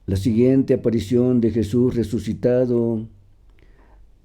la siguiente aparición de Jesús resucitado,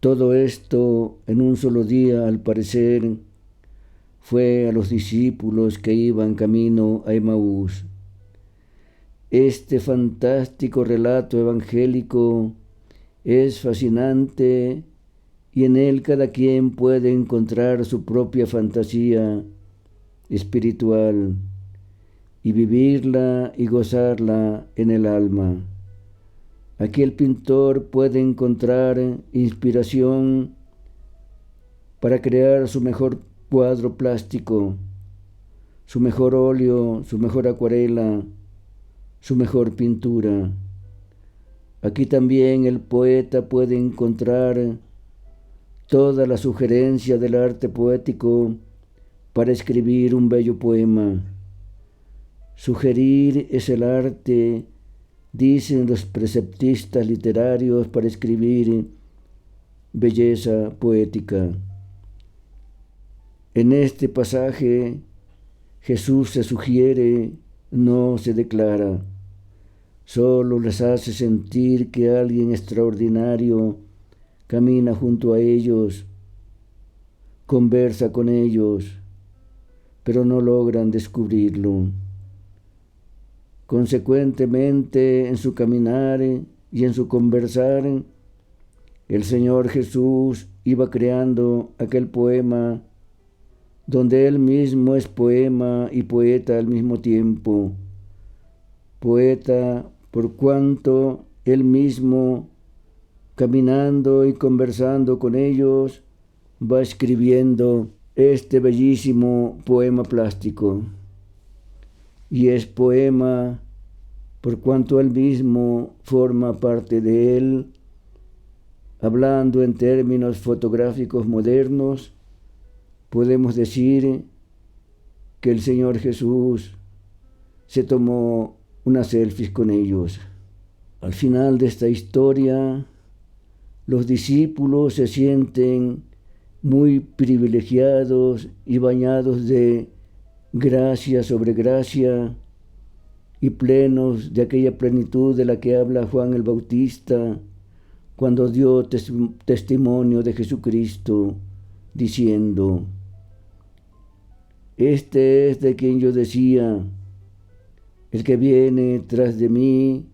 todo esto en un solo día, al parecer, fue a los discípulos que iban camino a Emaús. Este fantástico relato evangélico es fascinante y en él cada quien puede encontrar su propia fantasía espiritual y vivirla y gozarla en el alma. Aquí el pintor puede encontrar inspiración para crear su mejor cuadro plástico, su mejor óleo, su mejor acuarela, su mejor pintura. Aquí también el poeta puede encontrar toda la sugerencia del arte poético para escribir un bello poema. Sugerir es el arte, dicen los preceptistas literarios, para escribir belleza poética. En este pasaje Jesús se sugiere, no se declara. Solo les hace sentir que alguien extraordinario camina junto a ellos, conversa con ellos, pero no logran descubrirlo. Consecuentemente, en su caminar y en su conversar, el Señor Jesús iba creando aquel poema donde Él mismo es poema y poeta al mismo tiempo. Poeta por cuanto Él mismo, caminando y conversando con ellos, va escribiendo este bellísimo poema plástico. Y es poema por cuanto Él mismo forma parte de él. Hablando en términos fotográficos modernos, podemos decir que el Señor Jesús se tomó unas selfies con ellos. Al final de esta historia, los discípulos se sienten muy privilegiados y bañados de gracia sobre gracia y plenos de aquella plenitud de la que habla Juan el Bautista cuando dio testimonio de Jesucristo, diciendo: este es de quien yo decía, el que viene tras de mí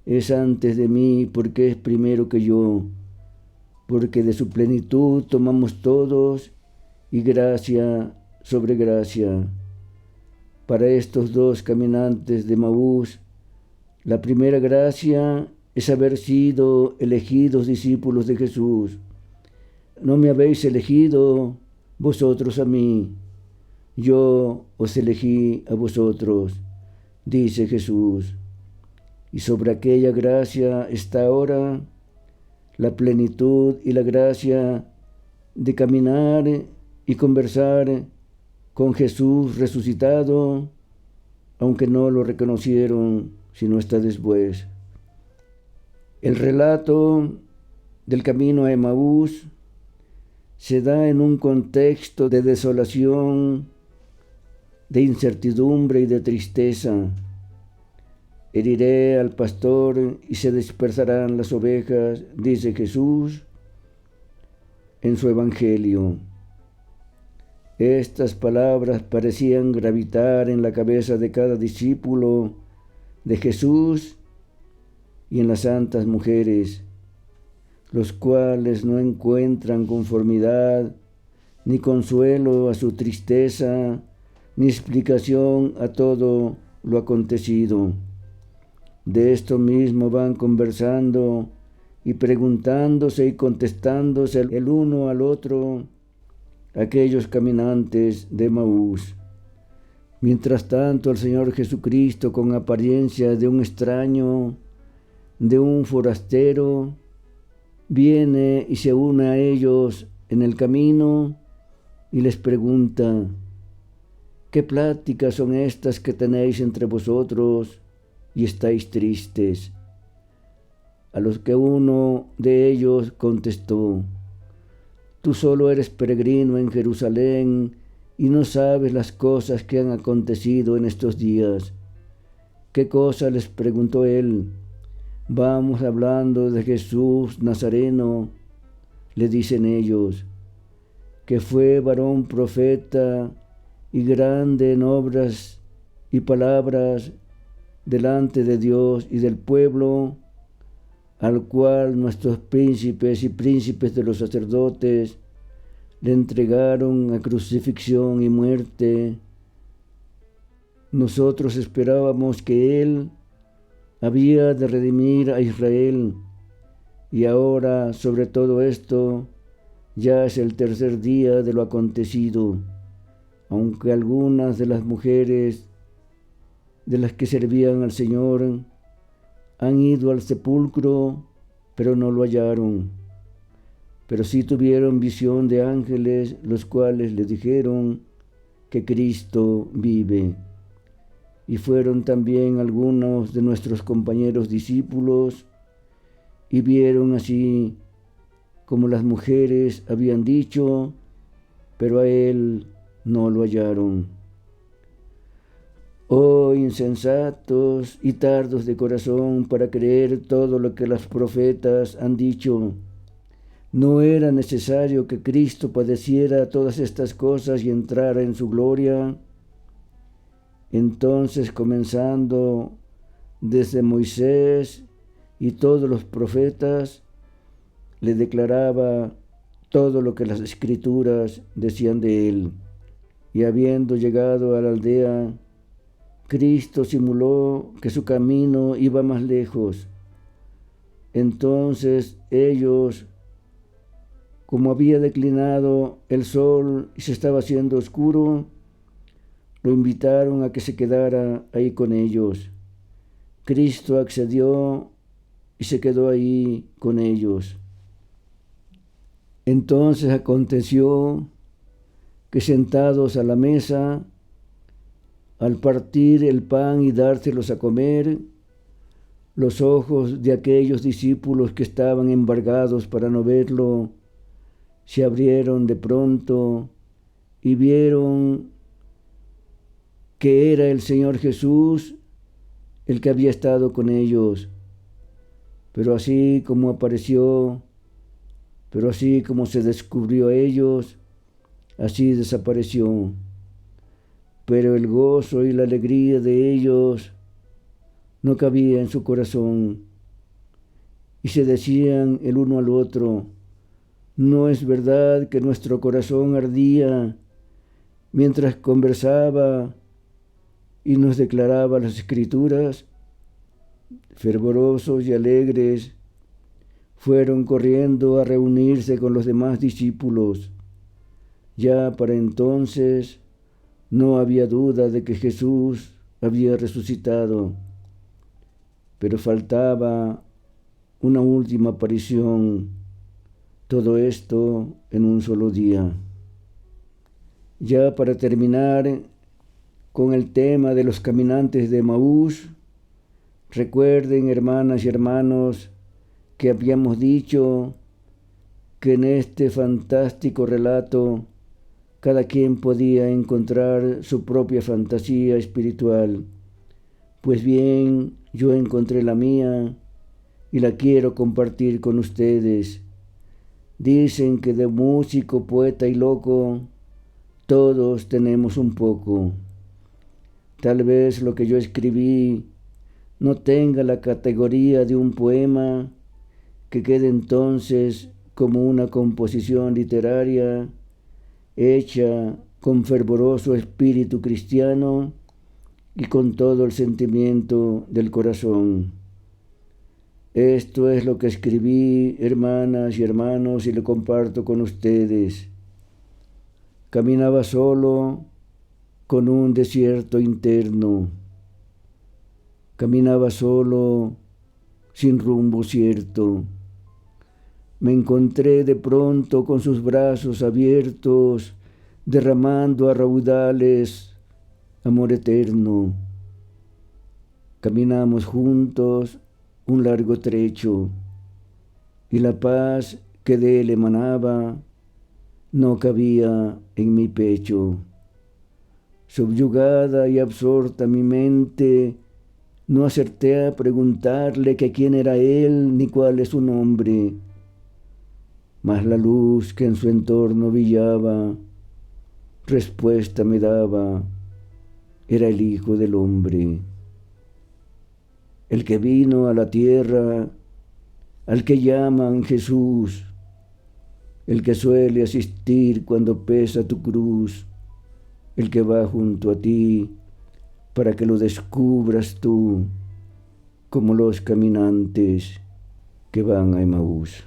es antes de mí, porque es primero que yo, porque de su plenitud tomamos todos y gracia sobre gracia. Para estos dos caminantes de Emaús, la primera gracia es haber sido elegidos discípulos de Jesús. No me habéis elegido vosotros a mí, yo os elegí a vosotros, dice Jesús. Y sobre aquella gracia está ahora la plenitud y la gracia de caminar y conversar con Jesús resucitado, aunque no lo reconocieron sino hasta después. El relato del camino a Emaús se da en un contexto de desolación, de incertidumbre y de tristeza. Heriré al pastor y se dispersarán las ovejas, dice Jesús en su evangelio. Estas palabras parecían gravitar en la cabeza de cada discípulo de Jesús y en las santas mujeres, los cuales no encuentran conformidad ni consuelo a su tristeza, ni explicación a todo lo acontecido. De esto mismo van conversando y preguntándose y contestándose el uno al otro aquellos caminantes de Emaús. Mientras tanto, el Señor Jesucristo, con apariencia de un extraño, de un forastero, viene y se une a ellos en el camino y les pregunta: ¿qué pláticas son estas que tenéis entre vosotros y estáis tristes? A los que uno de ellos contestó: tú solo eres peregrino en Jerusalén y no sabes las cosas que han acontecido en estos días. ¿Qué cosa?, les preguntó él. Vamos hablando de Jesús Nazareno, le dicen ellos, que fue varón profeta y grande en obras y palabras delante de Dios y del pueblo, al cual nuestros príncipes y príncipes de los sacerdotes le entregaron a crucifixión y muerte. Nosotros esperábamos que Él había de redimir a Israel, y ahora sobre todo esto ya es el tercer día de lo acontecido, aunque algunas de las mujeres de las que servían al Señor han ido al sepulcro, pero no lo hallaron. Pero sí tuvieron visión de ángeles, los cuales les dijeron que Cristo vive. Y fueron también algunos de nuestros compañeros discípulos, y vieron así como las mujeres habían dicho, pero a él no lo hallaron. Oh insensatos y tardos de corazón para creer todo lo que los profetas han dicho. ¿No era necesario que Cristo padeciera todas estas cosas y entrara en su gloria? Entonces, comenzando desde Moisés y todos los profetas, le declaraba todo lo que las Escrituras decían de él. Y habiendo llegado a la aldea, Cristo simuló que su camino iba más lejos. Entonces ellos, como había declinado el sol y se estaba haciendo oscuro, lo invitaron a que se quedara ahí con ellos. Cristo accedió y se quedó ahí con ellos. Entonces aconteció que sentados a la mesa, al partir el pan y dárselos a comer, los ojos de aquellos discípulos que estaban embargados para no verlo se abrieron de pronto y vieron que era el Señor Jesús el que había estado con ellos. Pero así como apareció, pero así como se descubrió a ellos, así desapareció. Pero el gozo y la alegría de ellos no cabía en su corazón, y se decían el uno al otro: ¿no es verdad que nuestro corazón ardía mientras conversaba y nos declaraba las Escrituras? Fervorosos y alegres, fueron corriendo a reunirse con los demás discípulos. Ya para entonces no había duda de que Jesús había resucitado, pero faltaba una última aparición, todo esto en un solo día. Ya para terminar con el tema de los caminantes de Emaús, recuerden, hermanas y hermanos, que habíamos dicho que en este fantástico relato cada quien podía encontrar su propia fantasía espiritual. Pues bien, yo encontré la mía y la quiero compartir con ustedes. Dicen que de músico, poeta y loco, todos tenemos un poco. Tal vez lo que yo escribí no tenga la categoría de un poema, que quede entonces como una composición literaria hecha con fervoroso espíritu cristiano y con todo el sentimiento del corazón. Esto es lo que escribí, hermanas y hermanos, y lo comparto con ustedes. Caminaba solo con un desierto interno. Caminaba solo sin rumbo cierto. Me encontré de pronto con sus brazos abiertos, derramando a raudales amor eterno. Caminamos juntos un largo trecho, y la paz que de él emanaba no cabía en mi pecho. Subyugada y absorta mi mente No acerté a preguntarle que quién era él ni cuál es su nombre, mas la luz que en su entorno brillaba, respuesta me daba, era el Hijo del Hombre, el que vino a la tierra, al que llaman Jesús, el que suele asistir cuando pesa tu cruz, el que va junto a ti para que lo descubras tú, como los caminantes que van a Emaús.